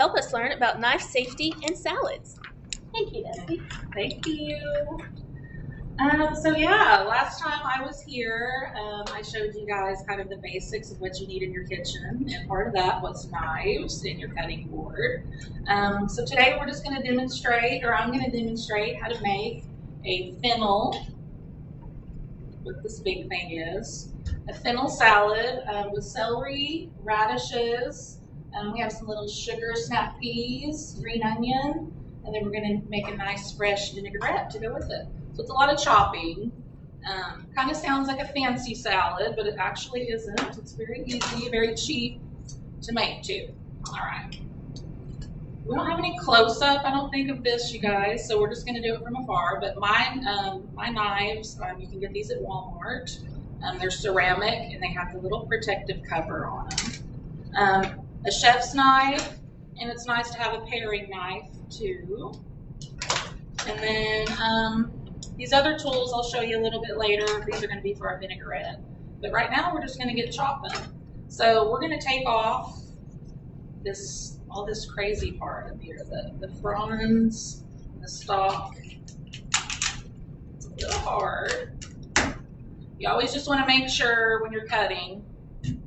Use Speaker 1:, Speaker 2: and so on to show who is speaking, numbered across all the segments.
Speaker 1: help us learn about knife safety in salads.
Speaker 2: Thank you, Desi.
Speaker 3: Thank you. So yeah, last time I was here, I showed you guys kind of the basics of what you need in your kitchen, and part of that was knives and your cutting board. So today we're just going to demonstrate, or I'm going to demonstrate how to make a fennel, what this big thing is, a fennel salad with celery, radishes, we have some little sugar snap peas, green onion, and then we're going to make a nice fresh vinaigrette to go with it. So it's a lot of chopping. Kind of sounds like a fancy salad, but it actually isn't. It's very easy, very cheap to make too. All right. We don't have any close-up, I don't think, of this, you guys, so we're just going to do it from afar. But my knives, you can get these at Walmart. They're ceramic, and they have the little protective cover on them. A chef's knife, and it's nice to have a paring knife too. And then these other tools I'll show you a little bit later. These are going to be for our vinaigrette. But right now we're just going to get chopping. So we're going to take off all this crazy part of here, the fronds, the stalk. It's a little hard. You always just want to make sure when you're cutting,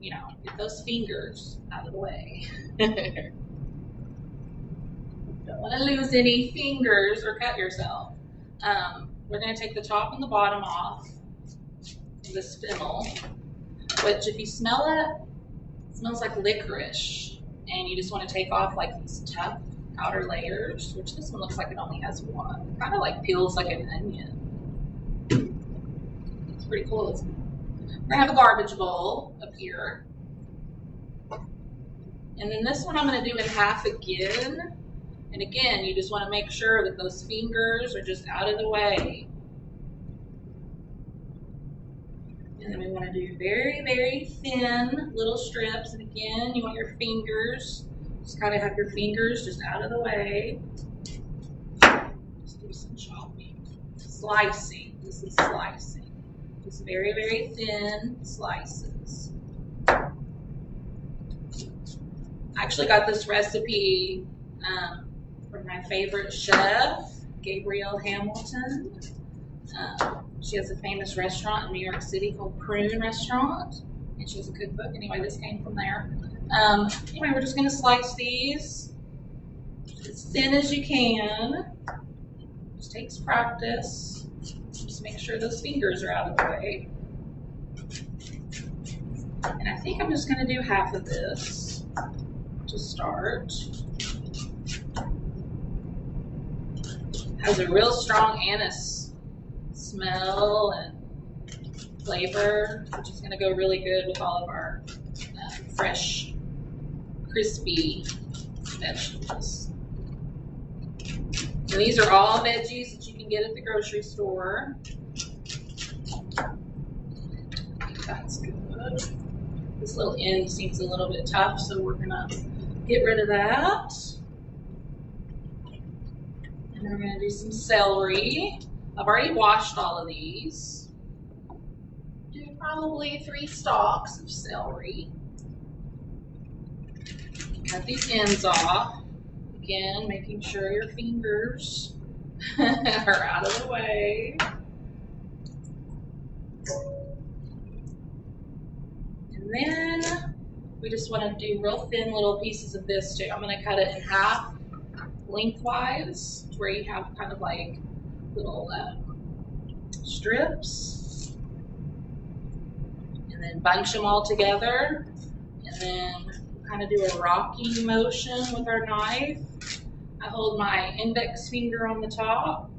Speaker 3: you know, get those fingers out of the way. Don't want to lose any fingers or cut yourself. We're going to take the top and the bottom off this fennel, which if you smell it smells like licorice, and you just want to take off like these tough outer layers, which this one looks like it only has one. Kind of like peels like an onion. It's pretty cool, isn't it? We're going to have a garbage bowl up here. And then this one I'm going to do in half again. And again, you just want to make sure that those fingers are just out of the way. And then we want to do very, very thin little strips. And again, you want your fingers, just kind of have your fingers just out of the way. Just do some chopping. Slicing. This is slicing. Just very, very thin slices. I actually got this recipe from my favorite chef, Gabrielle Hamilton. She has a famous restaurant in New York City called Prune Restaurant, and she has a cookbook. Anyway, this came from there. Anyway, we're just going to slice these as thin as you can. Just takes practice. Just make sure those fingers are out of the way. And I think I'm just going to do half of this to start. Has a real strong anise smell and flavor, which is going to go really good with all of our fresh, crispy vegetables. And these are all veggies that you can get at the grocery store. That's good. This little end seems a little bit tough, so we're going to get rid of that. And then we're going to do some celery. I've already washed all of these. Do probably 3 stalks of celery. Cut these ends off. Again, making sure your fingers are out of the way. And then we just want to do real thin little pieces of this too. I'm going to cut it in half lengthwise, where you have kind of like little strips, and then bunch them all together, and then kind of do a rocking motion with our knife. I hold my index finger on the top.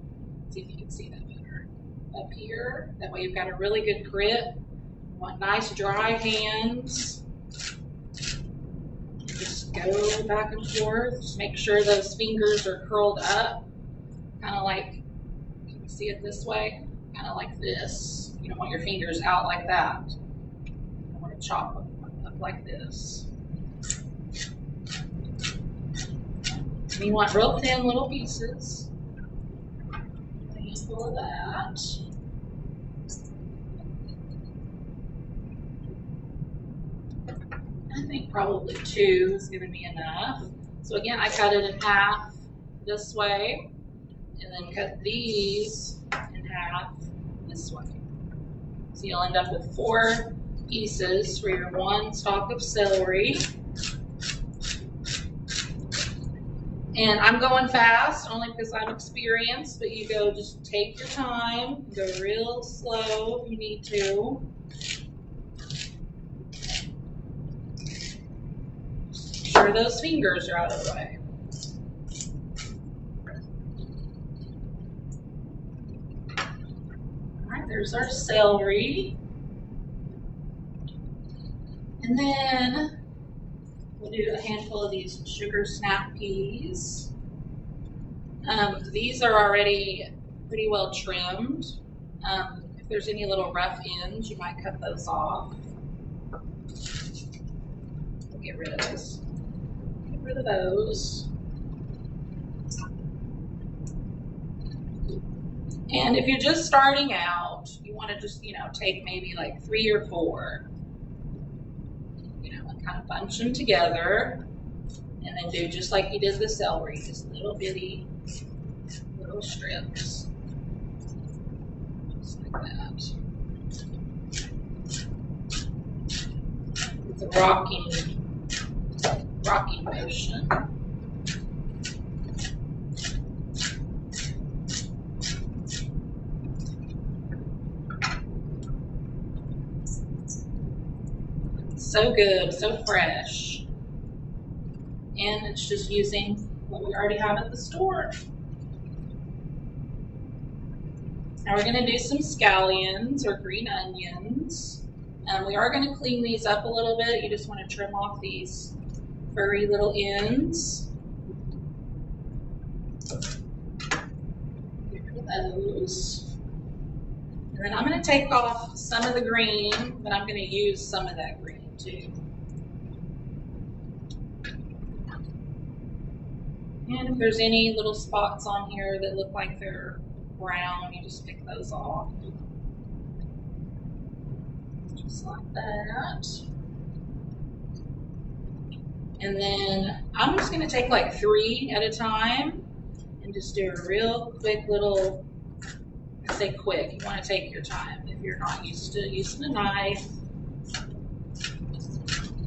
Speaker 3: See if you can see that better. Up here, that way you've got a really good grip. You want nice dry hands. Just go back and forth. Just make sure those fingers are curled up, kind of like, can you see it this way? Kind of like this. You don't want your fingers out like that. You want to chop them up like this. And you want real thin little pieces. A handful of that. I think probably 2 is going to be enough. So again, I cut it in half this way, and then cut these in half this way. So you'll end up with 4 pieces for your 1 stalk of celery. And I'm going fast only because I'm experienced, but you just take your time, go real slow if you need to. Make sure those fingers are out of the way. All right, there's our celery. And then we'll do a handful of these sugar snap peas. These are already pretty well trimmed. If there's any little rough ends, you might cut those off. We'll get rid of those. Get rid of those. And if you're just starting out, you want to just, take maybe like 3 or 4. And kind of bunch them together, and then do just like you did the celery, just little bitty little strips, just like that. With a rocking motion. So good, so fresh. And it's just using what we already have at the store. Now we're going to do some scallions or green onions. We are going to clean these up a little bit. You just want to trim off these furry little ends. Get rid of those. And then I'm going to take off some of the green, but I'm going to use some of that green too. And if there's any little spots on here that look like they're brown, you just pick those off. Just like that. And then I'm just going to take like 3 at a time and just do a real quick little, I say quick, you want to take your time if you're not used to using a knife.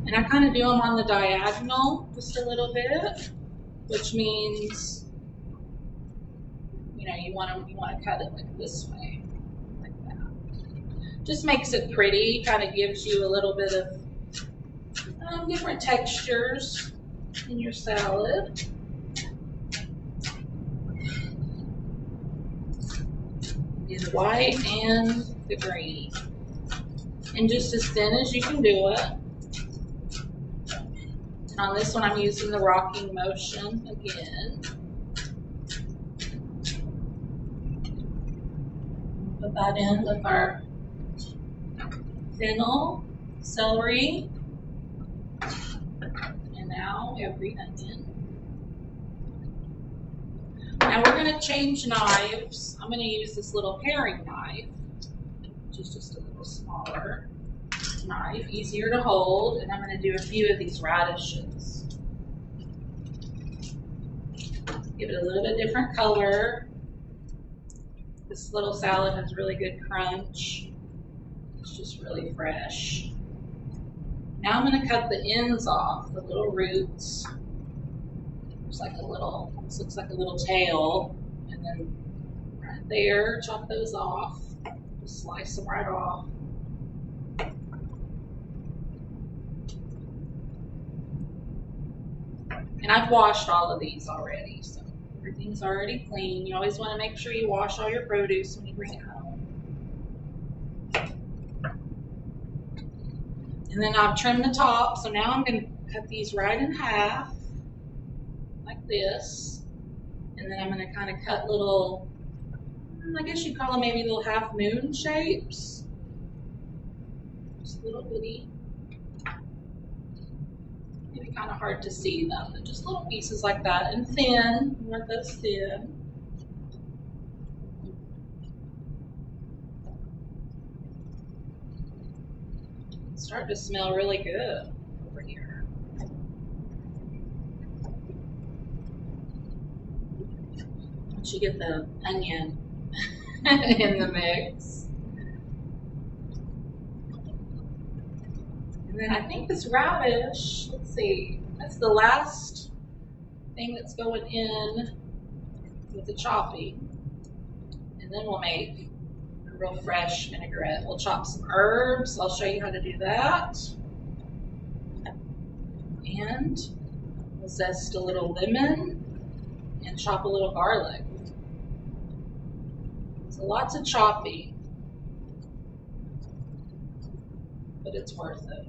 Speaker 3: And I kind of do them on the diagonal just a little bit, which means, you want to cut it like this way, like that. Just makes it pretty, kind of gives you a little bit of different textures in your salad. The white and the green. And just as thin as you can do it. And on this one, I'm using the rocking motion again. Put that in with our fennel, celery, and now every onion. Now we're going to change knives. I'm going to use this little paring knife, which is just a little smaller knife, easier to hold, and I'm going to do a few of these radishes. Give it a little bit different color. This little salad has really good crunch. It's just really fresh. Now I'm going to cut the ends off, the little roots. This looks like a little tail, and then right there, chop those off. Just slice them right off. And I've washed all of these already, so everything's already clean. You always want to make sure you wash all your produce when you bring it home. And then I've trimmed the top, so now I'm going to cut these right in half, like this. And then I'm going to kind of cut little, I guess you'd call them maybe little half moon shapes. Just little bitty. Maybe kind of hard to see them, but just little pieces like that, and thin. You want those thin. It's starting to smell really good over here. once you get the onion in the mix. And then I think this radish, let's see, that's the last thing that's going in with the chopping. And then we'll make a real fresh vinaigrette. We'll chop some herbs. I'll show you how to do that. And we'll zest a little lemon and chop a little garlic. So lots of chopping, but it's worth it.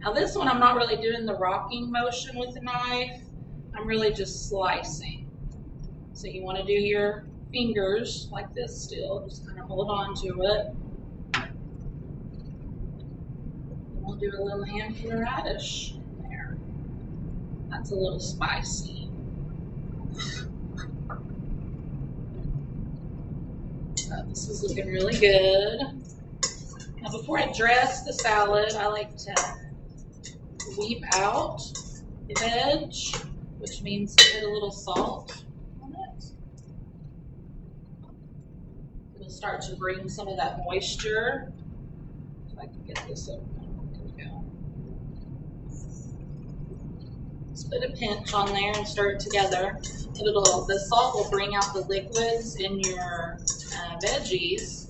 Speaker 3: Now this one, I'm not really doing the rocking motion with the knife. I'm really just slicing. So you want to do your fingers like this still, just kind of hold on to it. And we'll do a little handful of radish in there. That's a little spicy. This is looking really good. Now before I dress the salad, I like to weep out the veg, which means put a little salt on it. It'll start to bring some of that moisture. If I can get this open, there we go. Just put a pinch on there and stir it together. The salt will bring out the liquids in your veggies,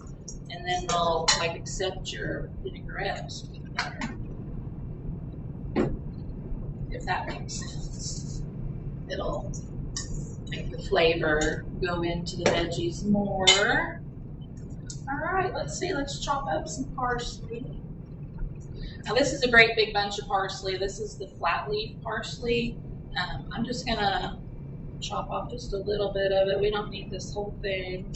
Speaker 3: and then they'll like accept your vinaigrette better, if that makes sense. It'll make the flavor go into the veggies more. All right, let's see, let's chop up some parsley. Now this is a great big bunch of parsley. This is the flat leaf parsley. I'm just gonna chop off just a little bit of it. We don't need this whole thing.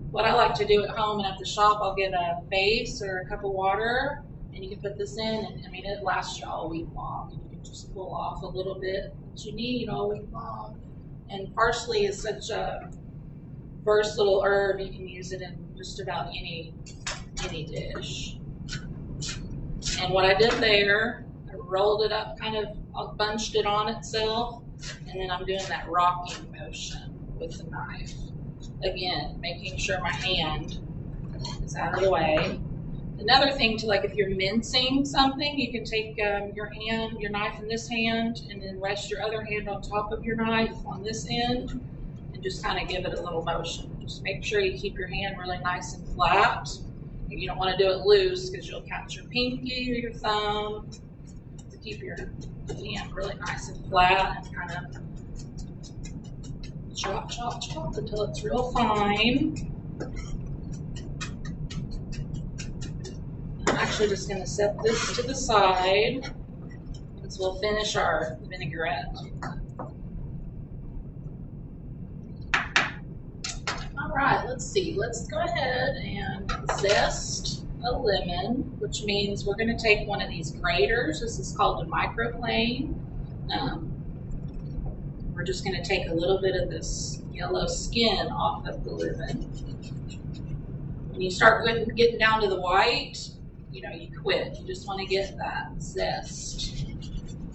Speaker 3: What I like to do at home and at the shop, I'll get a vase or a cup of water, and you can put this in, and I mean, it lasts you all week long. You can just pull off a little bit that you need all week long. And parsley is such a versatile herb. You can use it in just about any dish. And what I did there, I rolled it up, kind of bunched it on itself, and then I'm doing that rocking motion with the knife. Again, making sure my hand is out of the way. Another thing to, like, if you're mincing something, you can take your knife in this hand and then rest your other hand on top of your knife on this end and just kind of give it a little motion. Just make sure you keep your hand really nice and flat. You don't want to do it loose because you'll catch your pinky or your thumb. To keep your hand really nice and flat and kind of chop, chop, chop until it's real fine. I'm actually just going to set this to the side because we'll finish our vinaigrette. All right, let's see. Let's go ahead and zest a lemon, which means we're going to take one of these graters. This is called a microplane. We're just going to take a little bit of this yellow skin off of the lemon. When you start getting down to the white, you know, you quit. You just want to get that zest,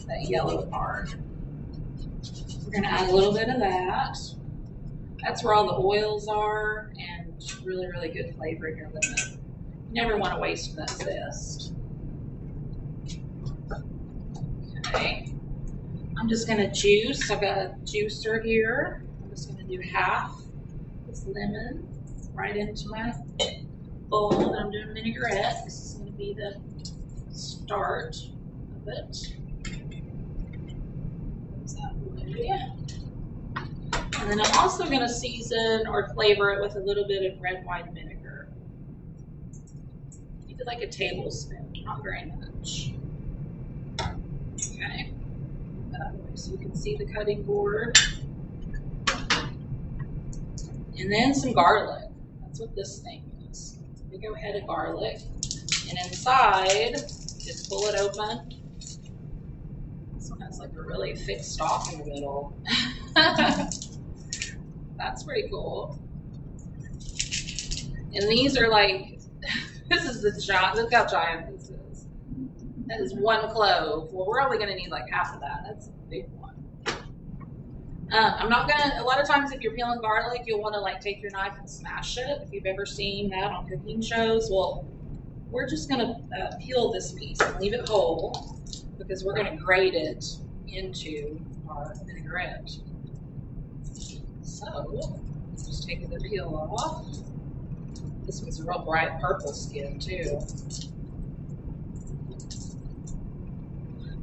Speaker 3: that yellow part. We're going to add a little bit of that. That's where all the oils are, and really, really good flavor in your lemon. You never want to waste that zest. Okay. I'm just going to juice. I've got a juicer here. I'm just going to do half this lemon right into my bowl that I'm doing vinaigrette. This is going to be the start of it. There's that way. And then I'm also going to season or flavor it with a little bit of red wine vinegar. Maybe like a tablespoon, not very much. Okay. That way so you can see the cutting board. And then some garlic. That's what this thing is. A big old head of garlic. And inside, just pull it open. This one has like a really thick stalk in the middle. That's pretty cool. And these are like, this is the giant, look how giant this is. That is one clove. Well, we're only gonna need like half of that. That's a big one. I'm not gonna, a lot of times if you're peeling garlic, you'll wanna like take your knife and smash it. If you've ever seen that on cooking shows, well, we're just gonna peel this piece and leave it whole because we're gonna grate it into our vinaigrette. So, just taking the peel off. This one's a real bright purple skin too.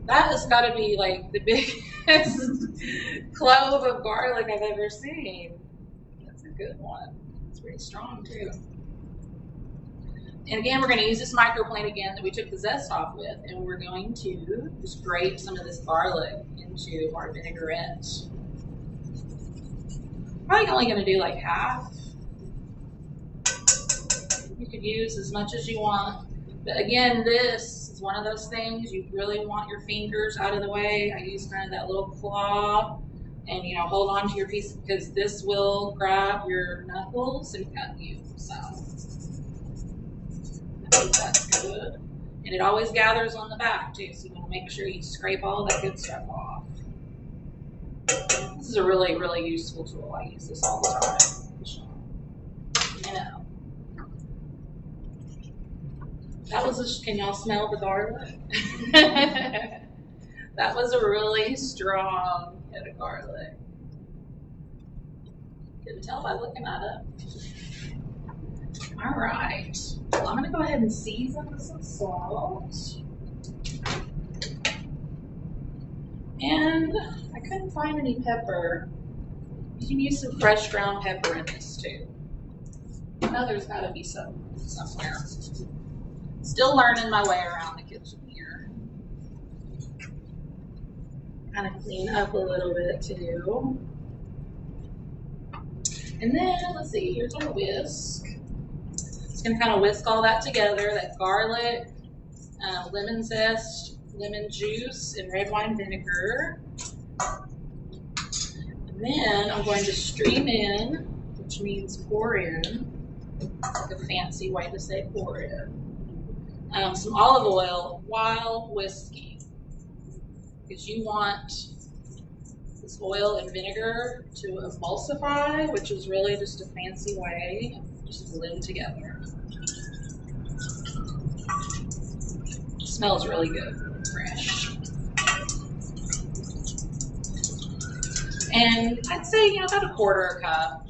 Speaker 3: That has got to be like the biggest clove of garlic I've ever seen. That's a good one. It's pretty strong too. And again, we're going to use this microplane again that we took the zest off with, and we're going to just grate some of this garlic into our vinaigrette. Probably only going to do like half. You could use as much as you want. But again, this is one of those things you really want your fingers out of the way. I use kind of that little claw and, you know, hold on to your piece because this will grab your knuckles and cut you. So I think that's good. And it always gathers on the back too, so you want to make sure you scrape all that good stuff off. This is a really, really useful tool. I use this all the time. You know. That was can y'all smell the garlic? That was a really strong hit of garlic. Couldn't tell by looking at it. All right, well, I'm gonna go ahead and season with some salt. And I couldn't find any pepper. You can use some fresh ground pepper in this too. I know there's gotta be some somewhere. Still learning my way around the kitchen here. Kind of clean up a little bit too. And then, let's see, here's our whisk. Just gonna kind of whisk all that together, that garlic, lemon zest, lemon juice, and red wine vinegar. And then I'm going to stream in, which means pour in, like a fancy way to say pour in. Some olive oil while whisking, because you want this oil and vinegar to emulsify, which is really just a fancy way of just blend together. It smells really good, fresh. And I'd say, you know, about a quarter cup.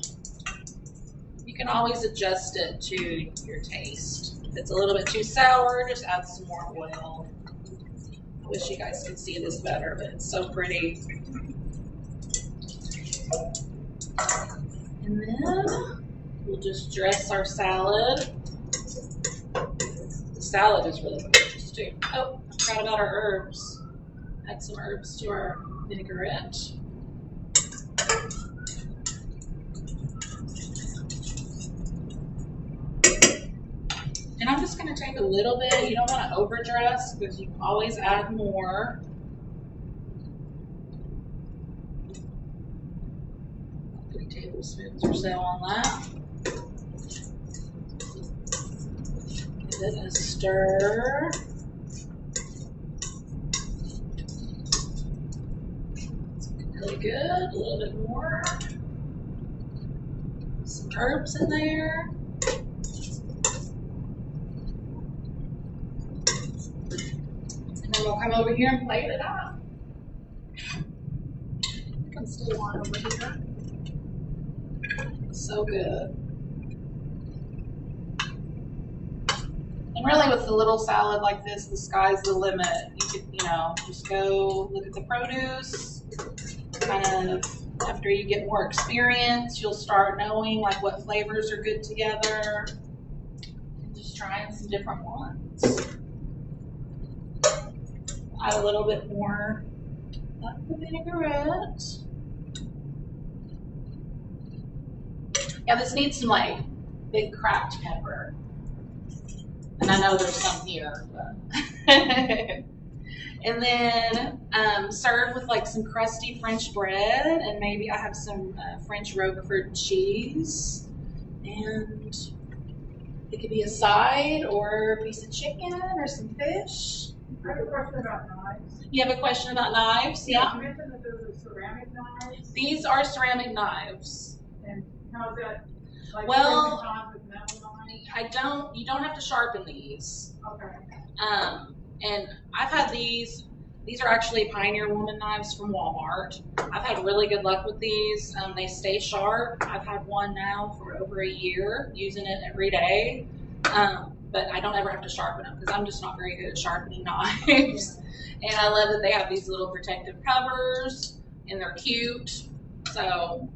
Speaker 3: You can always adjust it to your taste. If it's a little bit too sour, just add some more oil. I wish you guys could see this better, but it's so pretty. And then we'll just dress our salad. The salad is really delicious too. Oh, I forgot about our herbs. Add some herbs to our vinaigrette. And I'm just going to take a little bit. You don't want to overdress because you can always add more. 3 tablespoons or so on that. Give it a stir. It's looking really good. A little bit more. Some herbs in there. And we'll come over here and plate it up. I can still want over here. So good. And really with a little salad like this, the sky's the limit. You could, you know, just go look at the produce. Kind of after you get more experience, you'll start knowing like what flavors are good together. And just trying some different ones. Add a little bit more of the vinaigrette. Yeah, this needs some like big cracked pepper. And I know there's some here, but. And then serve with like some crusty French bread, and maybe I have some French Roquefort cheese. And it could be a side or a piece of chicken or some fish.
Speaker 2: I have a question about knives.
Speaker 3: You have a question about knives? Yeah.
Speaker 2: You mentioned that those are ceramic knives.
Speaker 3: These are ceramic knives.
Speaker 2: And how is that? Like
Speaker 3: Well,
Speaker 2: with metal knives?
Speaker 3: you don't have to sharpen these.
Speaker 2: Okay.
Speaker 3: And I've had these are actually Pioneer Woman knives from Walmart. I've had really good luck with these. They stay sharp. I've had one now for over a year, using it every day. But I don't ever have to sharpen them because I'm just not very good at sharpening knives. And I love that they have these little protective covers and they're cute. So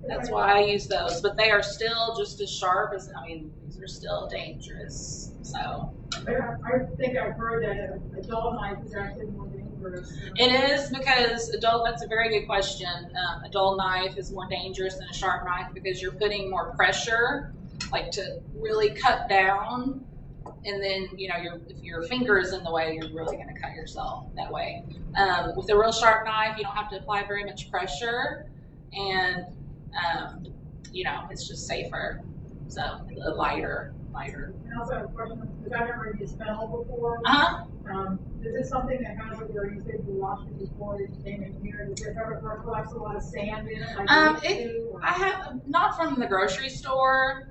Speaker 3: that's why I use those. But they are still just as sharp as, these are still dangerous. So
Speaker 2: I think I've heard that a dull knife is actually more dangerous.
Speaker 3: it is because that's a very good question. A dull knife is more dangerous than a sharp knife because you're putting more pressure, like to really cut down. And then, if your finger is in the way, you're really going to cut yourself that way. With a real sharp knife, you don't have to apply very much pressure. And, it's just safer. So, lighter.
Speaker 2: And also, a question, because I've never used Fennel before. Is this something that has it where you said you washed it before it came in here? Does it ever collect a lot of sand in it?
Speaker 3: I have, not from the grocery store.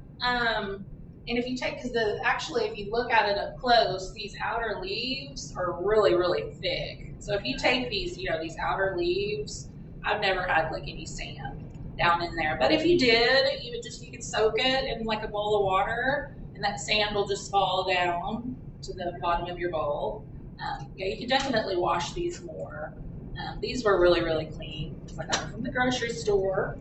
Speaker 3: And if you take, if you look at it up close, these outer leaves are really, really thick. So if you take these, these outer leaves, I've never had like any sand down in there. But if you did, you could soak it in like a bowl of water, and that sand will just fall down to the bottom of your bowl. You can definitely wash these more. These were really, really clean. I got them from the grocery store.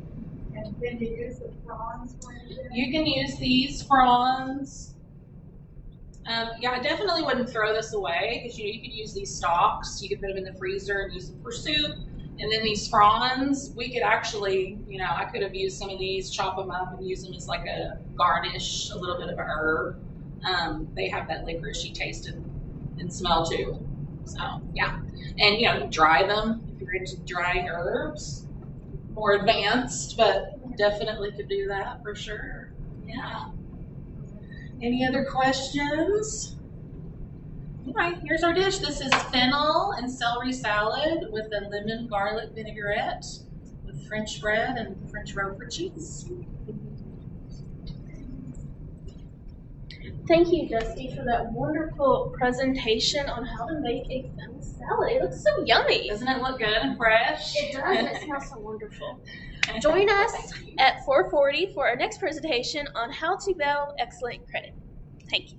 Speaker 2: And can you use the prawns for anything?
Speaker 3: You can use these prawns. I definitely wouldn't throw this away because you could use these stalks. You could put them in the freezer and use them for soup. And then these prawns, we could actually, I could have used some of these, chop them up and use them as like a garnish, a little bit of a herb. They have that licoricey taste and smell too. So yeah, and dry them if you're into drying herbs. More advanced, but definitely could do that for sure. Yeah. Any other questions? All right, here's our dish. This is fennel and celery salad with a lemon garlic vinaigrette with French bread and French roquefort cheese.
Speaker 1: Thank you, Dusty, for that wonderful presentation on how to make a fennel salad. It looks so yummy.
Speaker 3: Doesn't it look good and fresh?
Speaker 1: It does, and it smells so wonderful. Join us at 4:40 for our next presentation on how to build excellent credit. Thank you.